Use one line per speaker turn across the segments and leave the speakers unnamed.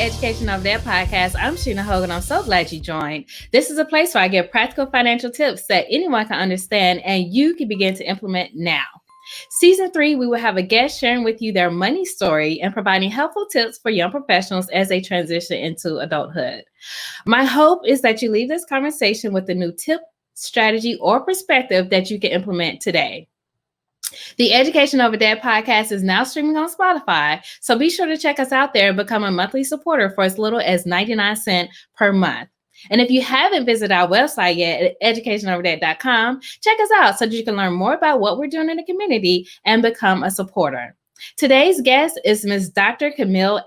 Education Over There podcast. I'm Sheena Hogan. I'm so glad you joined. This is a place where I give practical financial tips that anyone can understand and you can begin to implement now. Season 3, we will have a guest sharing with you their money story and providing helpful tips for young professionals as they transition into adulthood. My hope is that you leave this conversation with a new tip, strategy, or perspective that you can implement today. The Education Over Dad podcast is now streaming on Spotify, so be sure to check us out there and become a monthly supporter for as little as 99 cents per month. And if you haven't visited our website yet at educationoverdad.com, check us out so that you can learn more about what we're doing in the community and become a supporter. Today's guest is Ms. Dr. Camille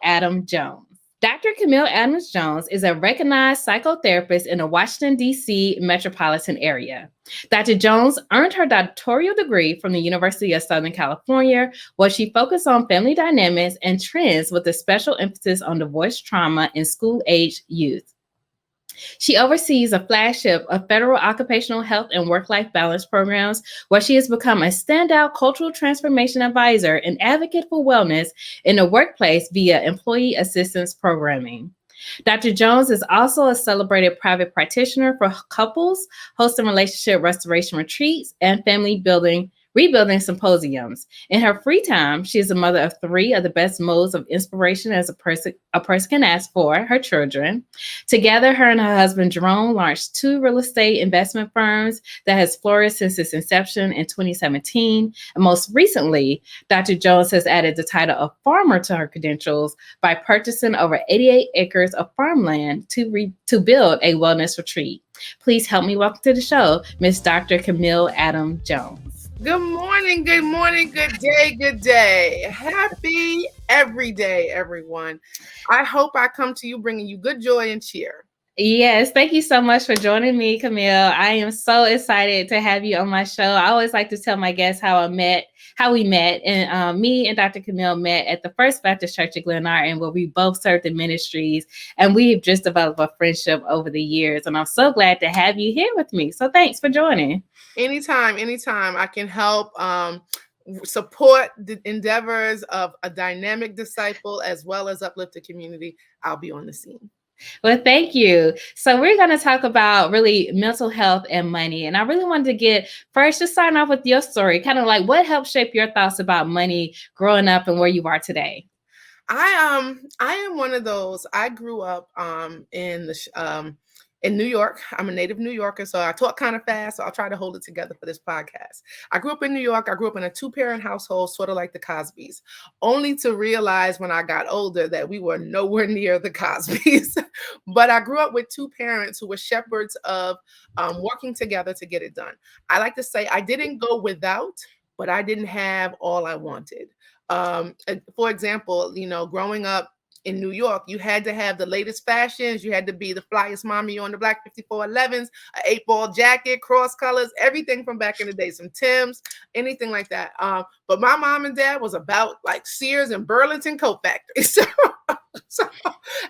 Jones. Dr. Camille Jones is a recognized psychotherapist in the Washington, D.C. metropolitan area. Dr. Jones earned her doctoral degree from the University of Southern California, where she focused on family dynamics and trends with a special emphasis on divorce trauma in school-aged youth. She oversees a flagship of federal occupational health and work-life balance programs, where she has become a standout cultural transformation advisor and advocate for wellness in the workplace via employee assistance programming. Dr. Jones is also a celebrated private practitioner for couples, hosting relationship restoration retreats and family rebuilding symposiums. In her free time, she is a mother of 3 of the best modes of inspiration as a person can ask for, her children. Together, her and her husband Jerome launched 2 real estate investment firms that has flourished since its inception in 2017. And most recently, Dr. Jones has added the title of farmer to her credentials by purchasing over 88 acres of farmland to build a wellness retreat. Please help me welcome to the show, Ms. Dr. Camille Jones.
Good morning, good day. Happy every day, everyone. I hope I come to you bringing you good joy and cheer.
Yes, thank you so much for joining me, Camille. I am so excited to have you on my show. I always like to tell my guests how we met, and me and Dr. Camille met at the First Baptist Church of Glenarden, where we both served in ministries, and we've just developed a friendship over the years. And I'm so glad to have you here with me. So thanks for joining.
Anytime I can help support the endeavors of a dynamic disciple as well as uplift the community, I'll be on the scene.
Well, thank you. So we're going to talk about really mental health and money. And I really wanted to just start off with your story, kind of like what helped shape your thoughts about money growing up and where you are today.
I am one of those. I grew up in New York. I'm a native New Yorker, so I talk kind of fast, so I'll try to hold it together for this podcast. I grew up in New York. I grew up in a 2-parent household, sort of like the Cosbys, only to realize when I got older that we were nowhere near the Cosbys. But I grew up with 2 parents who were shepherds of working together to get it done. I like to say I didn't go without, but I didn't have all I wanted. For example, growing up in New York, you had to have the latest fashions. You had to be the flyest mommy on the black 5411s, an 8-ball jacket, cross colors, everything from back in the day, some Timbs, anything like that. But my mom and dad was about like Sears and Burlington Coat Factory. So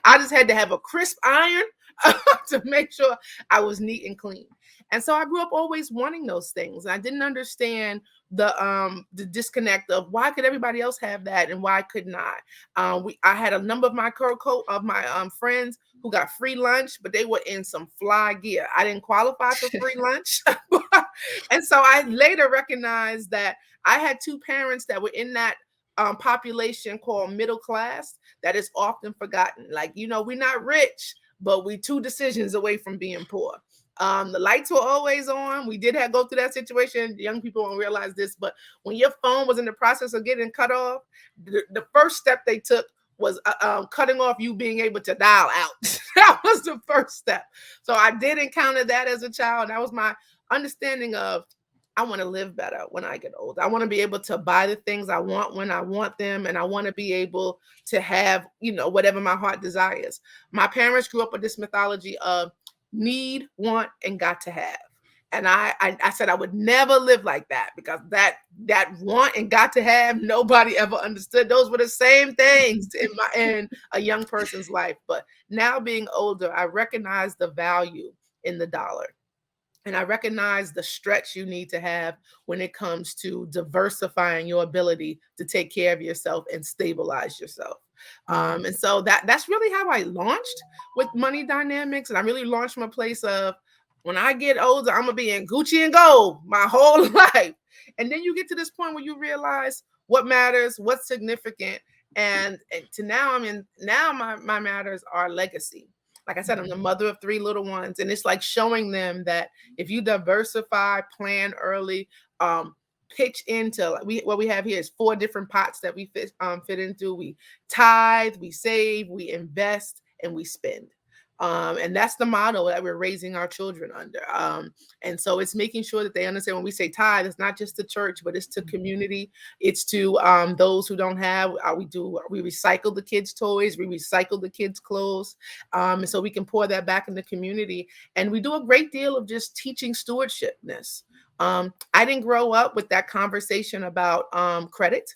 I just had to have a crisp iron to make sure I was neat and clean. And so I grew up always wanting those things. I didn't understand the disconnect of why could everybody else have that and why couldn't I? I had a number of my friends who got free lunch, but they were in some fly gear. I didn't qualify for free lunch. And so I later recognized that I had 2 parents that were in that population called middle class that is often forgotten. Like, we're not rich, but we 2 decisions away from being poor. The lights were always on. We did go through that situation. Young people won't realize this, but when your phone was in the process of getting cut off, the first step they took was cutting off you being able to dial out. That was the first step. So I did encounter that as a child. That was my understanding of, I want to live better when I get old. I want to be able to buy the things I want when I want them. And I want to be able to have, whatever my heart desires. My parents grew up with this mythology of need, want, and got to have. And I said I would never live like that, because that want and got to have, nobody ever understood. Those were the same things in a young person's life. But now being older, I recognize the value in the dollar. And I recognize the stretch you need to have when it comes to diversifying your ability to take care of yourself and stabilize yourself. And so that's really how I launched with Money Dynamics. And I really launched from a place of, when I get older, I'm gonna be in Gucci and gold my whole life. And then you get to this point where you realize what matters, what's significant. And to now, now my matters are legacy. Like I said, I'm the mother of 3 little ones. And it's like showing them that if you diversify, plan early, pitch into, what we have here is 4 different pots that we fit into. We tithe, we save, we invest, and we spend. And that's the model that we're raising our children under. And so it's making sure that they understand when we say tithe, it's not just to church, but it's to community. It's to those who don't have. We recycle the kids' toys, we recycle the kids' clothes, and so we can pour that back in the community. And we do a great deal of just teaching stewardshipness. I didn't grow up with that conversation about credit,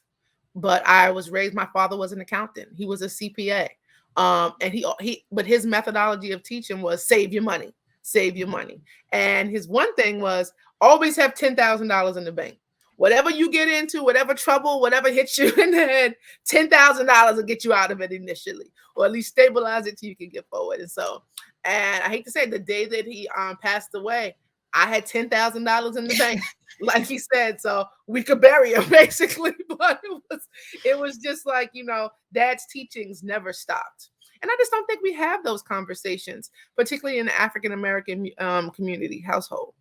but I was raised. My father was an accountant. He was a CPA. But his methodology of teaching was save your money. And his one thing was always have $10,000 in the bank. Whatever you get into, whatever trouble, whatever hits you in the head, $10,000 will get you out of it initially, or at least stabilize it till you can get forward. And I hate to say, the day that he passed away, I had $10,000 in the bank, like he said, so we could bury him basically. But it was just like, Dad's teachings never stopped. And I just don't think we have those conversations, particularly in the African-American community household.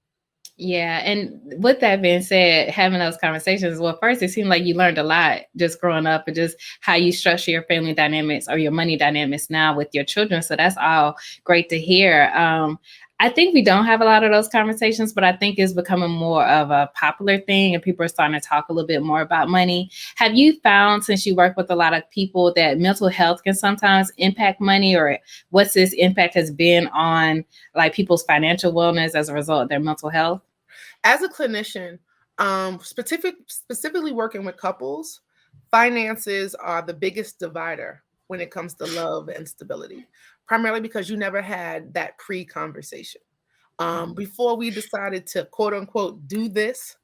Yeah. And with that being said, having those conversations, well, first, it seemed like you learned a lot just growing up and just how you structure your family dynamics or your money dynamics now with your children. So that's all great to hear. I think we don't have a lot of those conversations, but I think it's becoming more of a popular thing and people are starting to talk a little bit more about money. Have you found, since you work with a lot of people, that mental health can sometimes impact money, or what's this impact has been on like people's financial wellness as a result of their mental health?
As a clinician, specifically working with couples, finances are the biggest divider when it comes to love and stability, primarily because you never had that pre-conversation. Before we decided to quote unquote do this,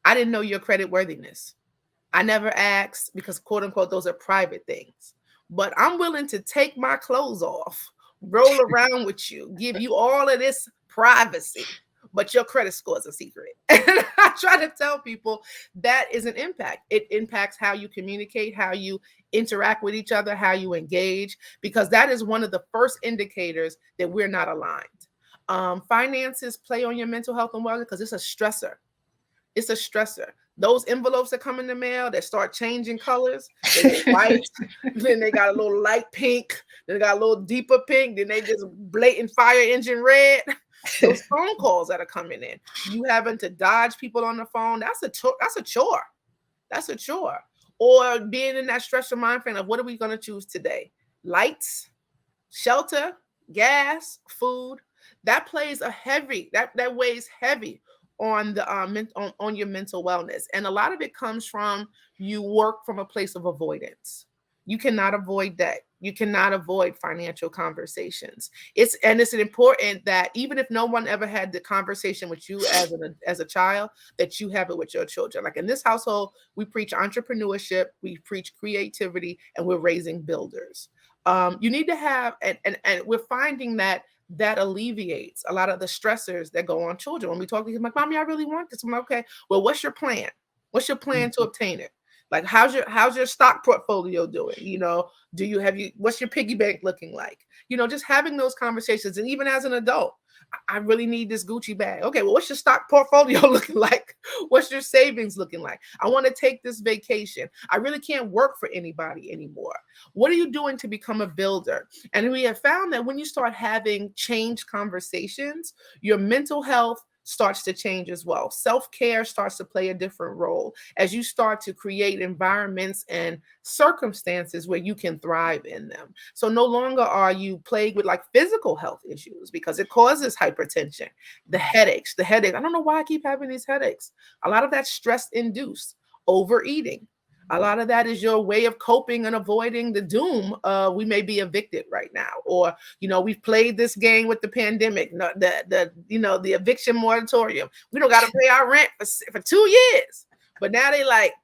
I didn't know your credit worthiness. I never asked because quote unquote, those are private things. But I'm willing to take my clothes off, roll around with you, give you all of this privacy, but your credit score is a secret. And I try to tell people that is an impact. It impacts how you communicate, how you interact with each other, how you engage, because that is one of the first indicators that we're not aligned. Finances play on your mental health and wellness because it's a stressor. It's a stressor. Those envelopes that come in the mail that start changing colors, they get white, then they got a little light pink, then they got a little deeper pink, then they just blatant fire engine red. Those phone calls that are coming in, you having to dodge people on the phone, that's a chore. That's a chore. Or being in that stress of mind frame of what are we going to choose today? Lights, shelter, gas, food. That plays that weighs heavy on the on your mental wellness. And a lot of it comes from you work from a place of avoidance. You cannot avoid debt. You cannot avoid financial conversations. It's important that even if no one ever had the conversation with you as a child, that you have it with your children. Like in this household, we preach entrepreneurship, we preach creativity, and we're raising builders. You need to have, and we're finding that alleviates a lot of the stressors that go on children. When we talk to them, like, Mommy, I really want this. I'm like, okay, well, what's your plan? What's your plan to obtain it? Like, how's your stock portfolio doing? What's your piggy bank looking like? Just having those conversations. And even as an adult, I really need this Gucci bag. Okay, well, what's your stock portfolio looking like? What's your savings looking like? I want to take this vacation. I really can't work for anybody anymore. What are you doing to become a builder? And we have found that when you start having changed conversations, your mental health starts to change as well. Self-care starts to play a different role as you start to create environments and circumstances where you can thrive in them. So no longer are you plagued with like physical health issues because it causes hypertension, the headaches. I don't know why I keep having these headaches. A lot of that's stress induced, overeating. A lot of that is your way of coping and avoiding the doom. We may be evicted right now, or we've played this game with the pandemic, the eviction moratorium. We don't got to pay our rent for 2 years, but now they like,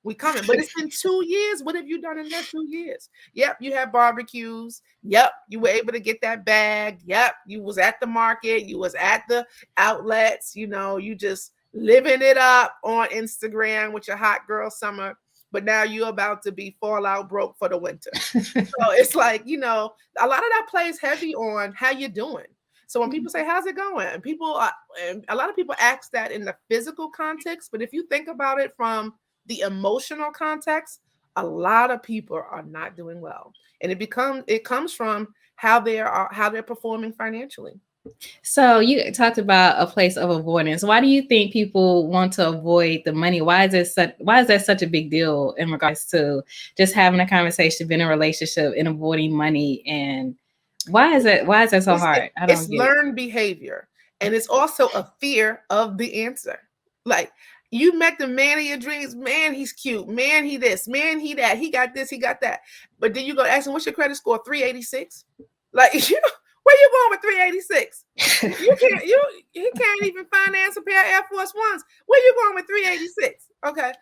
we We coming, but it's been 2 years. What have you done in that 2 years? Yep, you had barbecues. Yep, you were able to get that bag. Yep, you was at the market. You was at the outlets. You just living it up on Instagram with your hot girl summer. But now you're about to be fall out broke for the winter. So it's like, a lot of that plays heavy on how you're doing. So when people say, how's it going? And a lot of people ask that in the physical context. But if you think about it from the emotional context, a lot of people are not doing well. And it comes from how they're performing financially.
So you talked about a place of avoidance. Why do you think people want to avoid the money? Why is that such a big deal in regards to just having a conversation, being in a relationship, and avoiding money? And why is that so hard?
It's learned behavior, and it's also a fear of the answer. Like, you met the man of your dreams. Man, he's cute. Man, he this. Man, he that. He got this. He got that. But then you go ask him, what's your credit score? 386. Like, where you going with 386? He can't even finance a pair of Air Force Ones. Where you going with 386? Okay,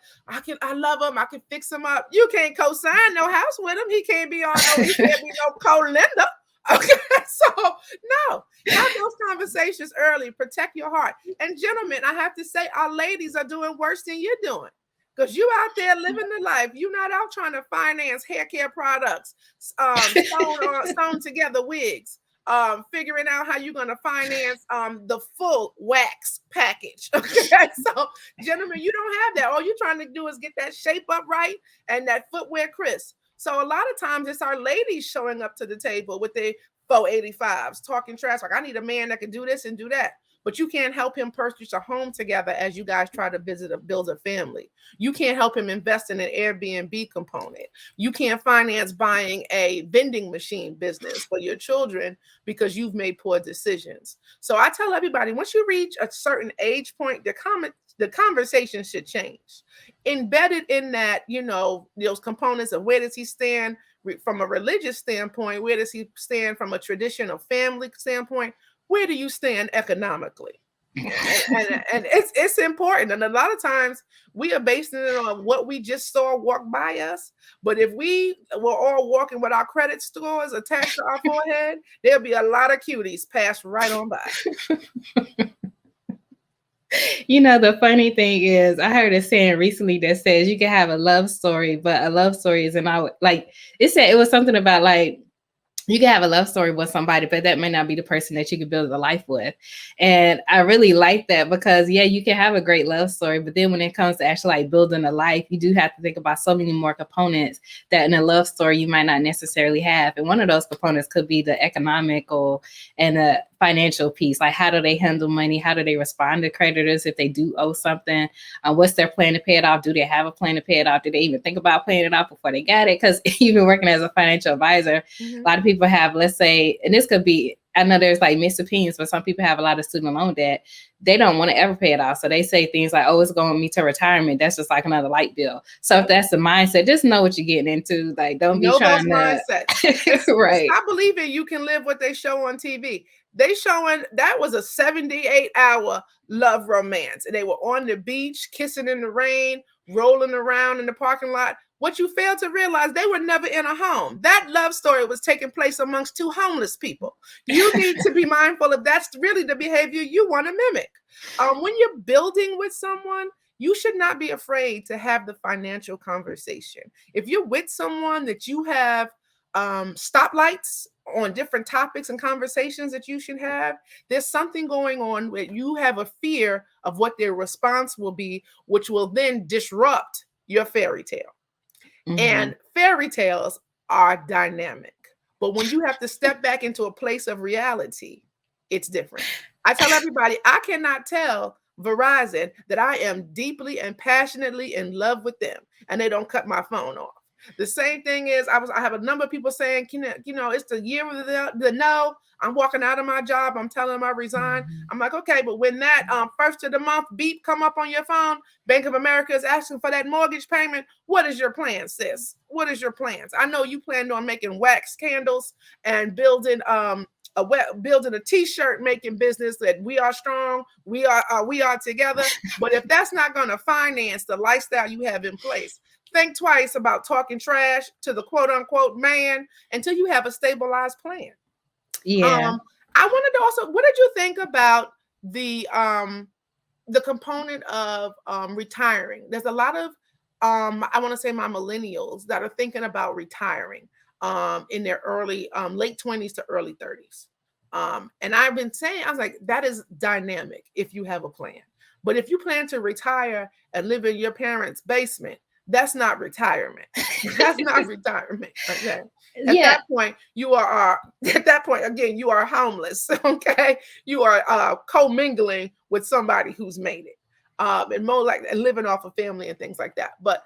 I love him. I can fix him up. You can't co-sign no house with him. He can't be no co-lender. Okay, so no, have those conversations early. Protect your heart. And gentlemen, I have to say, our ladies are doing worse than you're doing. Because you out there living the life. You're not out trying to finance hair care products, sewn together wigs, figuring out how you're going to finance the full wax package. Okay, so gentlemen, you don't have that. All you're trying to do is get that shape up right and that footwear crisp. So a lot of times it's our ladies showing up to the table with their 485s, talking trash. Like, I need a man that can do this and do that. But you can't help him purchase a home together as you guys try to build a family. You can't help him invest in an Airbnb component. You can't finance buying a vending machine business for your children because you've made poor decisions. So I tell everybody, once you reach a certain age point, the conversation should change. Embedded in that, those components of where does he stand from a religious standpoint? Where does he stand from a traditional family standpoint? Where do you stand economically? and it's important. And a lot of times we are basing it on what we just saw walk by us. But if we were all walking with our credit scores attached to our forehead, there'll be a lot of cuties passed right on by.
The funny thing is, I heard a saying recently that says you can have a love story, but a love story isn't always like it was something about like, you can have a love story with somebody, but that may not be the person that you can build a life with. And I really like that because, yeah, you can have a great love story, but then when it comes to actually like building a life, you do have to think about so many more components that in a love story you might not necessarily have. And one of those components could be the economical and the financial piece. Like, how do they handle money? How do they respond to creditors if they do owe something? What's their plan to pay it off? Do they have a plan to pay it off? Do they even think about paying it off before they got it? Because even working as a financial advisor, a lot of people have, let's say, and this could be, I know there's like mixed opinions, but some people have a lot of student loan debt. They don't want to ever pay it off. So they say things like, oh, it's going with me to retirement. That's just like another light bill. So if that's the mindset, just know what you're getting into. Like, don't be trying to
mindset.
Right.
I believe you can live what they show on TV. They showing that was a 78-hour love romance. And they were on the beach, kissing in the rain, rolling around in the parking lot. What you fail to realize, they were never in a home. That love story was taking place amongst two homeless people. You need to be mindful if that's really the behavior you want to mimic. When you're building with someone, you should not be afraid to have the financial conversation. If you're with someone that you have stoplights on different topics and conversations that you should have, there's something going on where you have a fear of what their response will be, which will then disrupt your fairy tale. Mm-hmm. And fairy tales are dynamic. But when you have to step back into a place of reality, it's different. I tell everybody, I cannot tell Verizon that I am deeply and passionately in love with them, and they don't cut my phone off. The same thing is, I have a number of people saying, it's the year of the no. I'm walking out of my job. I'm telling them I resign. I'm like, okay, but when that first of the month beep come up on your phone, Bank of America is asking for that mortgage payment. What is your plan, sis? What is your plans? I know you planned on making wax candles and building building a t-shirt making business that we are strong, we are together. But if that's not going to finance the lifestyle you have in place, think twice about talking trash to the quote unquote man until you have a stabilized plan.
Yeah.
I wanted to also, what did you think about the component of retiring? There's a lot of I want to say my millennials that are thinking about retiring in their early late 20s to early 30s. And I've been saying, I was like, that is dynamic if you have a plan. But if you plan to retire and live in your parents' basement, that's not retirement. That's not retirement. Okay. At that point, you are at that point again, you are homeless. Okay. You are commingling with somebody who's made it. And more like and living off of family and things like that. But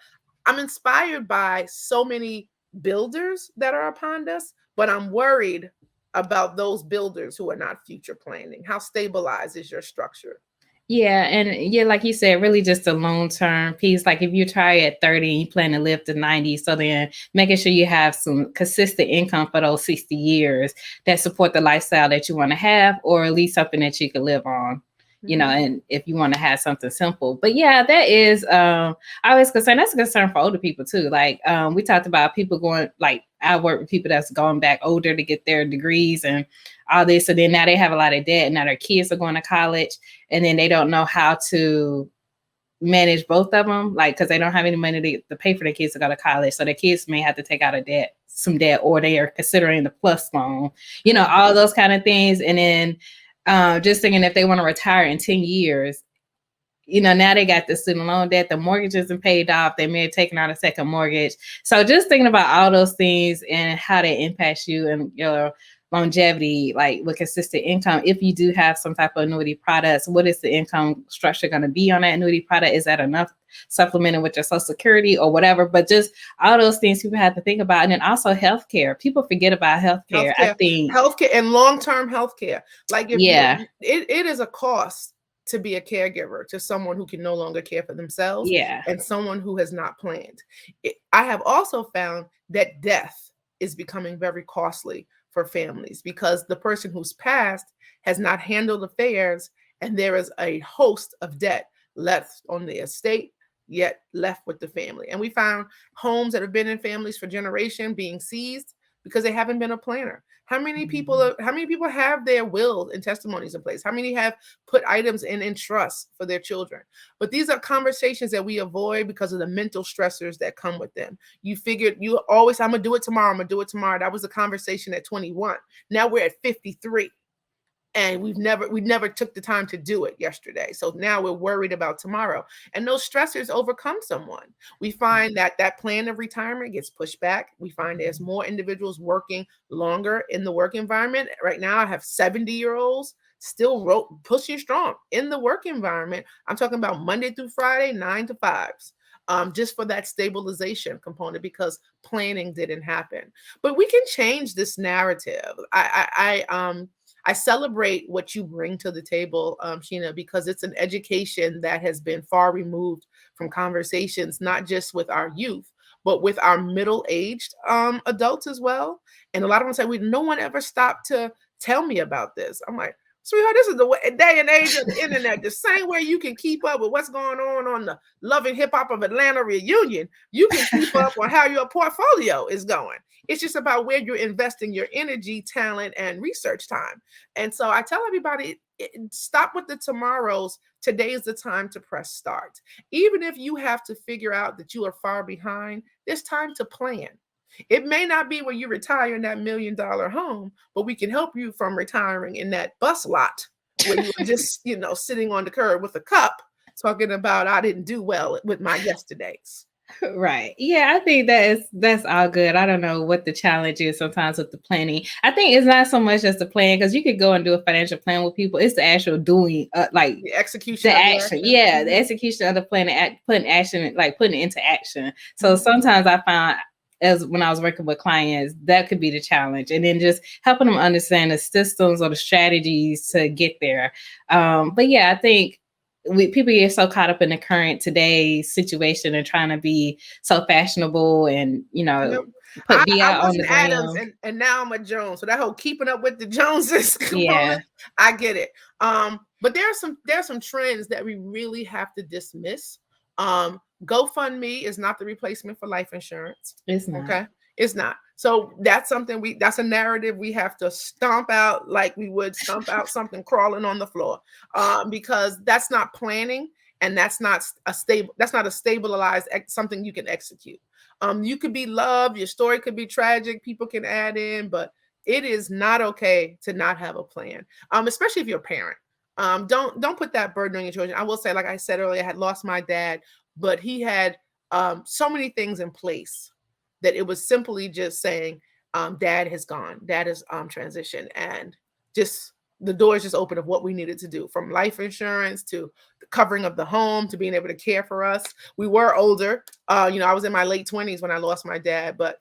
I'm inspired by so many builders that are upon us, but I'm worried about those builders who are not future planning. How stabilized is your structure?
Yeah, and yeah, like you said, really just a long-term piece. Like if you try at 30 and you plan to live to 90, so then making sure you have some consistent income for those 60 years that support the lifestyle that you want to have, or at least something that you can live on. You know, and if you want to have something simple. But yeah, that is I always concerned. That's a concern for older people too. Like we talked about people going, like I work with people that's going back older to get their degrees and all this. So then now they have a lot of debt, and now their kids are going to college, and then they don't know how to manage both of them, like because they don't have any money to pay for their kids to go to college. So their kids may have to take out some debt, or they are considering the plus loan, you know, all those kind of things. And then just thinking if they want to retire in 10 years, you know, now they got the student loan debt, the mortgage isn't paid off, they may have taken out a second mortgage. So just thinking about all those things and how they impact you and your longevity, like with consistent income. If you do have some type of annuity products, what is the income structure going to be on that annuity product? Is that enough supplemented with your Social Security or whatever? But just all those things people have to think about. And then also healthcare. People forget about healthcare. I think
healthcare and long-term healthcare. Like if it is a cost to be a caregiver to someone who can no longer care for themselves and someone who has not planned. I have also found that death is becoming very costly for families because the person who's passed has not handled affairs, and there is a host of debt left on the estate, yet left with the family. And we found homes that have been in families for generations being seized because they haven't been a planner. How many people have their wills and testimonies in place? How many have put items in trust for their children? But these are conversations that we avoid because of the mental stressors that come with them. You figured I'm gonna do it tomorrow. That was a conversation at 21. Now we're at 53. And we never took the time to do it yesterday. So now we're worried about tomorrow. And those stressors overcome someone. We find that plan of retirement gets pushed back. We find there's more individuals working longer in the work environment. Right now, I have 70-year-olds still pushing strong in the work environment. I'm talking about Monday through Friday, 9 to 5s. Just for that stabilization component because planning didn't happen. But we can change this narrative. I celebrate what you bring to the table, Sheena, because it's an education that has been far removed from conversations, not just with our youth, but with our middle-aged adults as well. And a lot of them say, no one ever stopped to tell me about this. I'm like, sweetheart, this is the day and age of the internet. The same way you can keep up with what's going on the Love and Hip Hop of Atlanta reunion, you can keep up on how your portfolio is going. It's just about where you're investing your energy, talent, and research time. And so I tell everybody, stop with the tomorrows. Today is the time to press start. Even if you have to figure out that you are far behind, there's time to plan. It may not be when you retire in that $1 million home, but we can help you from retiring in that bus lot where you were just, sitting on the curb with a cup talking about, I didn't do well with my yesterdays.
Right. Yeah, I think that's all good. I don't know what the challenge is sometimes with the planning. I think it's not so much as the plan, because you could go and do a financial plan with people. It's the actual doing, like
the execution,
the action. Yeah, the execution of the plan, putting it into action. So sometimes I find, as when I was working with clients, that could be the challenge, and then just helping them understand the systems or the strategies to get there. But yeah, I think people get so caught up in the current today situation and trying to be so fashionable and Put
I
BI on the
wasn't Adams,
gram.
and now I'm a Jones. So that whole keeping up with the Joneses
Yeah.
component, I get it. But there are some trends that we really have to dismiss. GoFundMe is not the replacement for life insurance.
It's not.
Okay, it's not. So that's something that's a narrative we have to stomp out like we would stomp out something crawling on the floor, because that's not planning, and that's not a stabilized something you can execute. You could be loved, your story could be tragic, people can add in, but it is not okay to not have a plan, especially if you're a parent. Don't put that burden on your children. I will say, like I said earlier, I had lost my dad, but he had so many things in place that it was simply just saying, dad has gone, dad has transitioned, and just the doors just open of what we needed to do, from life insurance to the covering of the home to being able to care for us. We were older. I was in my late 20s when I lost my dad, but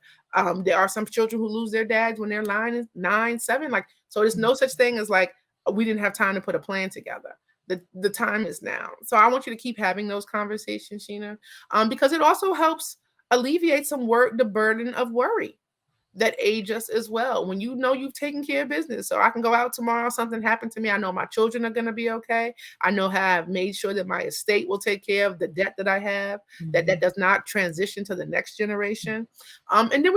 there are some children who lose their dads when they're 9, 7. Like, so there's no such thing as like, we didn't have time to put a plan together. The time is now. So I want you to keep having those conversations, Sheena, because it also helps alleviate the burden of worry that age us as well. When you know you've taken care of business, so I can go out tomorrow, something happened to me, I know my children are going to be okay. I know how I've made sure that my estate will take care of the debt that I have, that does not transition to the next generation. And then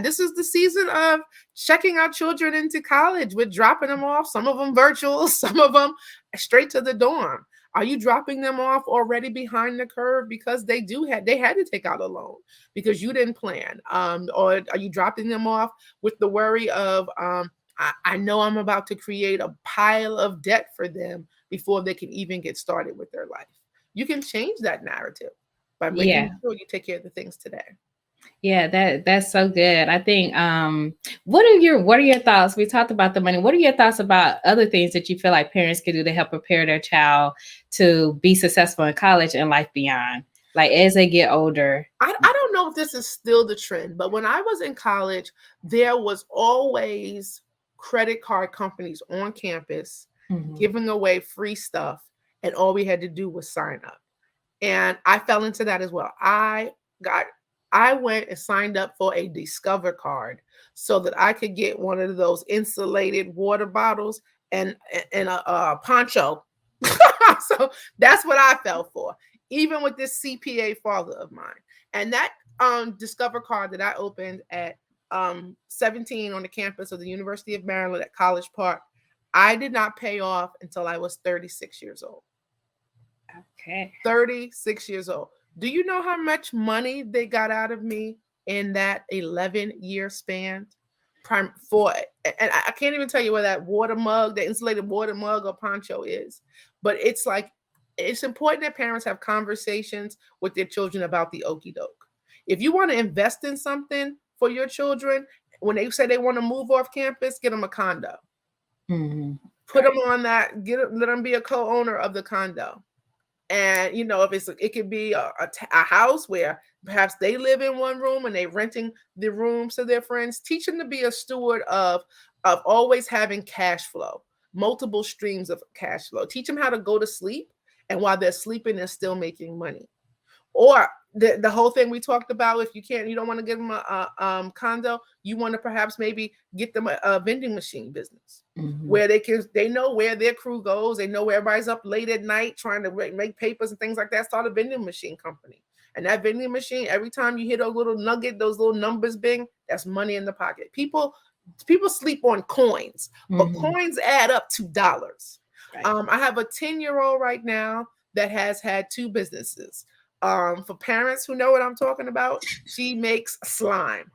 this is the season of checking our children into college. We're dropping them off, some of them virtual, some of them straight to the dorm. Are you dropping them off already behind the curve because they had to take out a loan because you didn't plan? Or are you dropping them off with the worry of, I know I'm about to create a pile of debt for them before they can even get started with their life? You can change that narrative by making sure you take care of the things today.
Yeah, that's so good. I think what are your thoughts? We talked about the money. What are your thoughts about other things that you feel like parents could do to help prepare their child to be successful in college and life beyond, like as they get older?
I don't know if this is still the trend, but when I was in college, there was always credit card companies on campus giving away free stuff, and all we had to do was sign up. And I fell into that as well. I went and signed up for a Discover card so that I could get one of those insulated water bottles and a poncho. So that's what I fell for, even with this CPA father of mine. And that Discover card that I opened at 17 on the campus of the University of Maryland at College Park, I did not pay off until I was 36 years old.
Okay.
36 years old. Do you know how much money they got out of me in that 11-year span? And I can't even tell you where that water mug, the insulated water mug or poncho is. But it's like, it's important that parents have conversations with their children about the okie doke. If you want to invest in something for your children, when they say they want to move off campus, get them a condo. Put them on that. Let them be a co-owner of the condo. And if it could be a house where perhaps they live in one room and they're renting the rooms to their friends. Teach them to be a steward of always having cash flow, multiple streams of cash flow. Teach them how to go to sleep, and while they're sleeping, they're still making money. Or the whole thing we talked about, if you don't want to give them a condo, you want to perhaps maybe get them a vending machine business where they know where their crew goes. They know where everybody's up late at night trying to make papers and things like that. Start a vending machine company. And that vending machine, every time you hit a little nugget, those little numbers bing, that's money in the pocket. People sleep on coins, but coins add up to dollars. Right. I have a 10-year-old right now that has had 2 businesses. For parents who know what I'm talking about, she makes slime.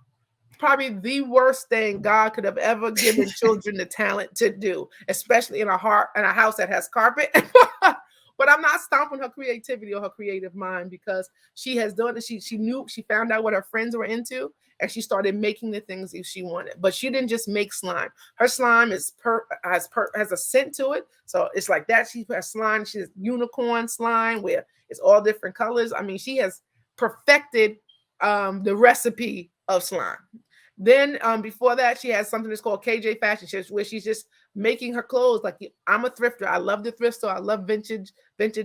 Probably the worst thing God could have ever given children the talent to do, especially in a house that has carpet. But I'm not stomping her creativity or her creative mind, because she has done it. She found out what her friends were into, and she started making the things that she wanted. But she didn't just make slime. Her slime has a scent to it. So it's like that. She has slime. She has unicorn slime where it's all different colors. I mean, she has perfected the recipe of slime. Then before that, she has something that's called KJ Fashion Shows, where she's just making her clothes. Like, I'm a thrifter. I love the thrift store. I love vintage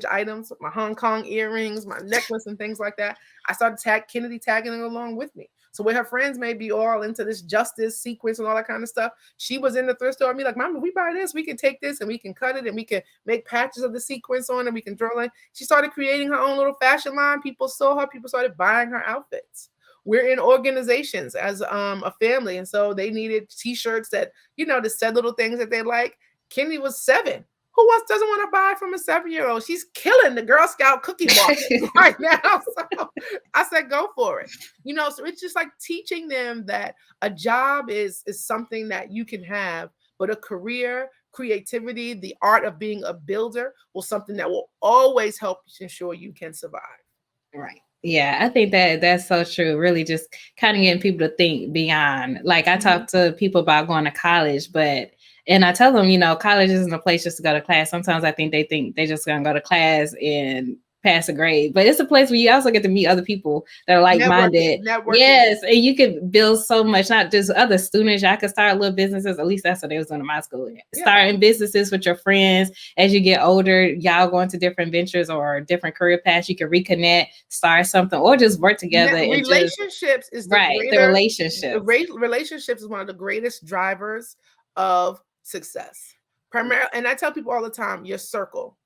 items, my Hong Kong earrings, my necklace, and things like that. I started Kennedy tagging along with me. So where her friends may be all into this justice sequence and all that kind of stuff, she was in the thrift store with me like, Mama, we buy this, we can take this and we can cut it and we can make patches of the sequence on and we can draw it. She started creating her own little fashion line. People saw her. People started buying her outfits. We're in organizations as a family. And so they needed t-shirts that, that said little things that they like. Kenny was 7. Who else doesn't want to buy from a 7-year-old? She's killing the Girl Scout cookie market right now. So I said, go for it. So it's just like teaching them that a job is something that you can have, but a career, creativity, the art of being a builder was something that will always help ensure you can survive.
Right. Yeah, I think that's so true. Really just kind of getting people to think beyond. Like I talk to people about going to college, and I tell them, college isn't a place just to go to class. Sometimes I think they just gonna go to class and pass a grade, but it's a place where you also get to meet other people that are like-minded.
Networking.
Yes, and you can build so much, not just other students. Y'all can start little businesses. At least that's what they was doing in my school. Starting businesses with your friends as you get older. Y'all go into different ventures or different career paths. You can reconnect, start something, or just work together.
Relationships is the
relationship.
Relationships is one of the greatest drivers of success. Primarily, and I tell people all the time, your circle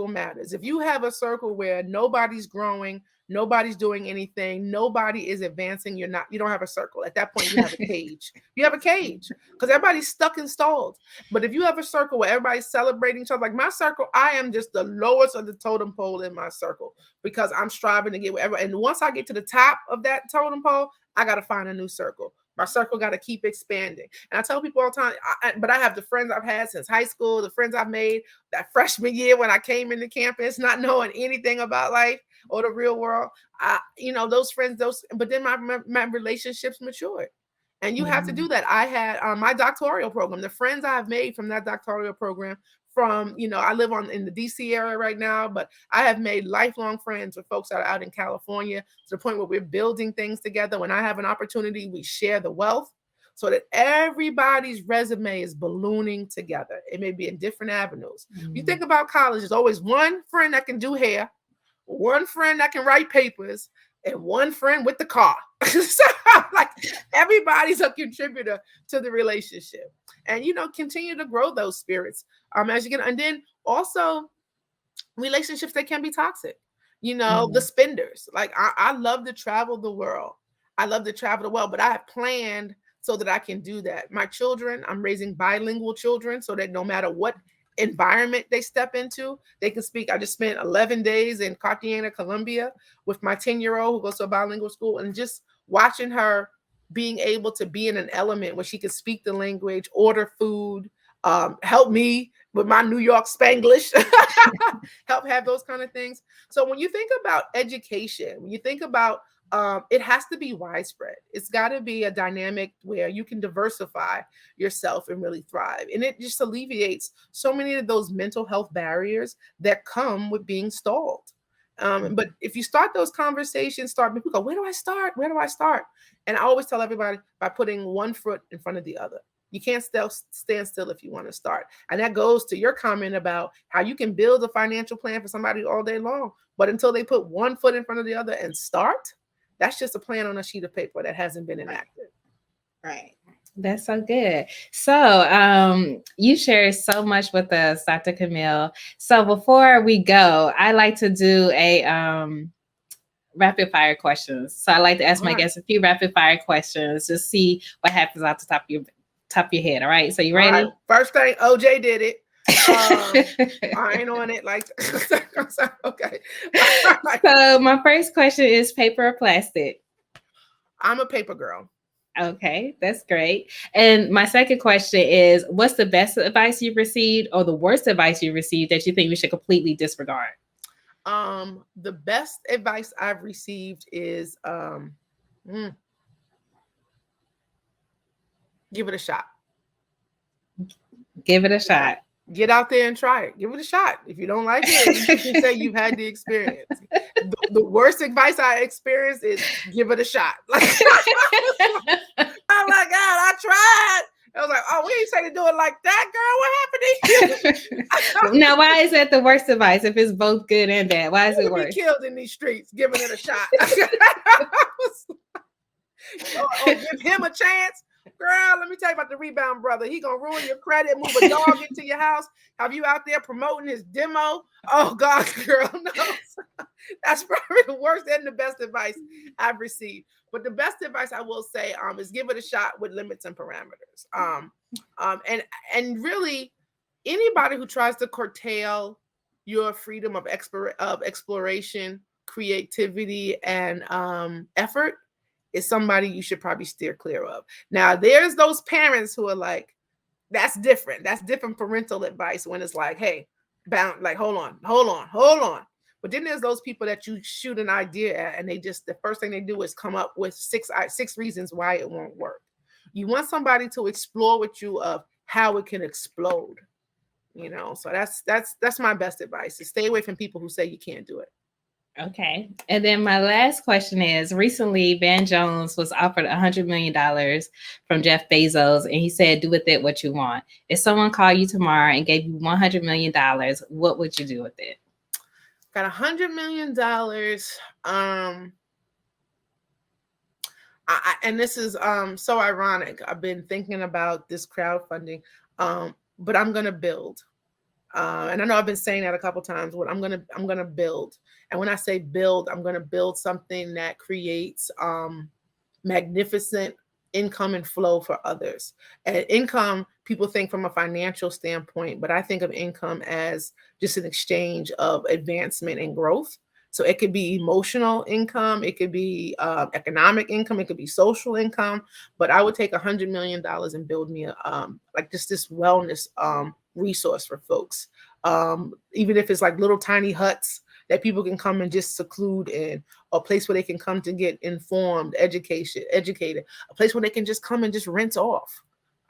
matters. If you have a circle where nobody's growing, nobody's doing anything, nobody is advancing, you don't have a circle. At that point, you have a cage. You have a cage because everybody's stuck and stalled. But if you have a circle where everybody's celebrating each other, like my circle, I am just the lowest of the totem pole in my circle because I'm striving to get wherever. And once I get to the top of that totem pole, I got to find a new circle. My circle got to keep expanding. And I tell people all the time, but I have the friends I've had since high school, the friends I've made that freshman year when I came into campus, not knowing anything about life or the real world. Those friends, but then my relationships matured. And you have to do that. I had my doctoral program, the friends I've made from that doctoral program from, I live in the DC area right now, but I have made lifelong friends with folks that are out in California to the point where we're building things together. When I have an opportunity, we share the wealth so that everybody's resume is ballooning together. It may be in different avenues. You think about college, there's always one friend that can do hair, one friend that can write papers, and one friend with the car. So like everybody's a contributor to the relationship. And, continue to grow those spirits as you get. And then also relationships that can be toxic, the spenders. Like I love to travel the world. But I have planned so that I can do that. My children, I'm raising bilingual children so that no matter what environment they step into, they can speak. I just spent 11 days in Cartagena, Colombia with my 10-year-old who goes to a bilingual school, and just watching her being able to be in an element where she could speak the language, order food, help me with my New York Spanglish, help have those kind of things. So when you think about education, when you think about it has to be widespread. It's got to be a dynamic where you can diversify yourself and really thrive. And it just alleviates so many of those mental health barriers that come with being stalled. But if you start those conversations, people go, where do I start? And I always tell everybody by putting one foot in front of the other. You can't stand still if you want to start. And that goes to your comment about how you can build a financial plan for somebody all day long. But until they put one foot in front of the other and start, that's just a plan on a sheet of paper that hasn't been enacted.
Right. That's so good. So you shared so much with us, Dr. Camille. So before we go, I like to do a rapid fire questions. So I like to ask my guests a few rapid fire questions to see what happens off the top of your head. All right. So you ready?
Right. First thing, OJ did it. I ain't on it like okay.
So my first question is paper or plastic?
I'm a paper girl.
Okay, that's great. And my second question is, what's the best advice you've received or the worst advice you received that you think we should completely disregard?
The best advice I've received is give it a shot.
Give it a shot.
Get out there and try it. Give it a shot. If you don't like it, you can say you've had the experience. The worst advice I experienced is give it a shot. Like, oh my God, I tried. I was like, oh, we ain't say to do it like that, girl. What happened to you?
Now, why is that the worst advice if it's both good and bad? Why is it worse?
Be killed in these streets, giving it a shot. or give him a chance. Girl, let me tell you about the rebound brother. He gonna ruin your credit, move a dog into your house, have you out there promoting his demo. Oh God, girl, no. That's probably the worst and the best advice I've received. But the best advice I will say is give it a shot with limits and parameters. And really anybody who tries to curtail your freedom of exploration, creativity, and effort is somebody you should probably steer clear of. Now, there's those parents who are like, that's different. That's different parental advice when it's like, hey, hold on. But then there's those people that you shoot an idea at, and the first thing they do is come up with six reasons why it won't work. You want somebody to explore with you of how it can explode. So that's my best advice, is stay away from people who say you can't do it.
Okay. And then my last question is, recently Van Jones was offered $100 million from Jeff Bezos, and he said, do with it what you want. If someone called you tomorrow and gave you $100 million, what would you do with it?
Got $100 million. And this is so ironic. I've been thinking about this crowdfunding, but I'm going to build. And I know I've been saying that a couple of times. I'm gonna build, and when I say build, I'm gonna build something that creates magnificent income and flow for others. And income, people think from a financial standpoint, but I think of income as just an exchange of advancement and growth. So it could be emotional income, it could be economic income, it could be social income. But I would take $100 million and build me just this wellness resource for folks. Even if it's like little tiny huts that people can come and just seclude in, or a place where they can come to get informed, educated, a place where they can just come and just rinse off,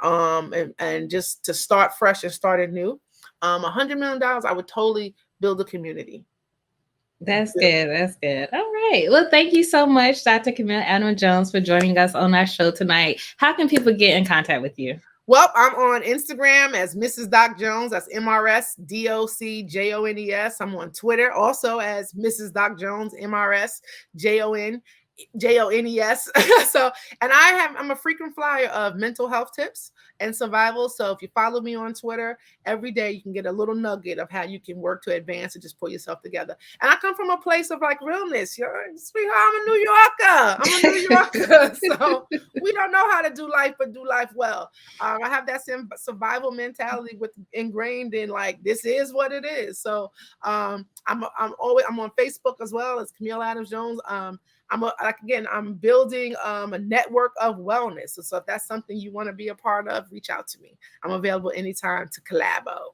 and just to start fresh and start anew. $100 million, I would totally build a community.
That's good. That's good. All right. Well, thank you so much, Dr. Camille Adams-Jones, for joining us on our show tonight. How can people get in contact with you?
Well, I'm on Instagram as MrsDocJones. That's MrsDocJones. I'm on Twitter also as MrsDocJones, MrsJones. So, and I'm a frequent flyer of mental health tips and survival. So if you follow me on Twitter, every day you can get a little nugget of how you can work to advance and just pull yourself together. And I come from a place of like realness. Sweetheart, I'm a New Yorker. So we don't know how to do life, but do life well. I have that survival mentality ingrained in like, this is what it is. So I'm on Facebook as well as Camille Adams-Jones. I'm building a network of wellness. So if that's something you want to be a part of, reach out to me. I'm available anytime to collabo.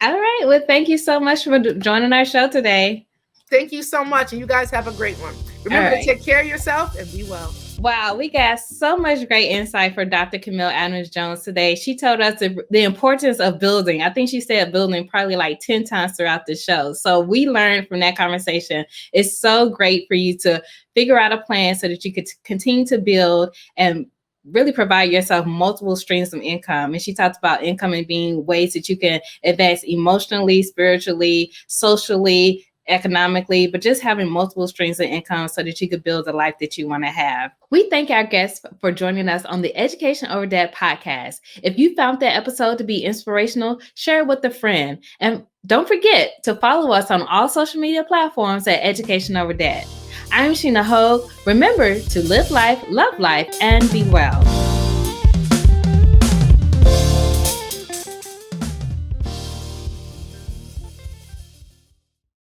All right. Well, thank you so much for joining our show today.
Thank you so much. And you guys have a great one. Remember to take care of yourself and be well.
Wow, we got so much great insight for Dr. Camille Adams-Jones today. She told us the importance of building. I think she said building probably like 10 times throughout the show. So we learned from that conversation. It's so great for you to figure out a plan so that you could continue to build and really provide yourself multiple streams of income. And she talked about income and being ways that you can advance emotionally, spiritually, socially, economically, but just having multiple streams of income so that you could build the life that you want to have. We thank our guests for joining us on the Education Over Debt podcast. If you found that episode to be inspirational, share it with a friend. And don't forget to follow us on all social media platforms at Education Over Debt. I'm Sheena Hogue. Remember to live life, love life, and be well.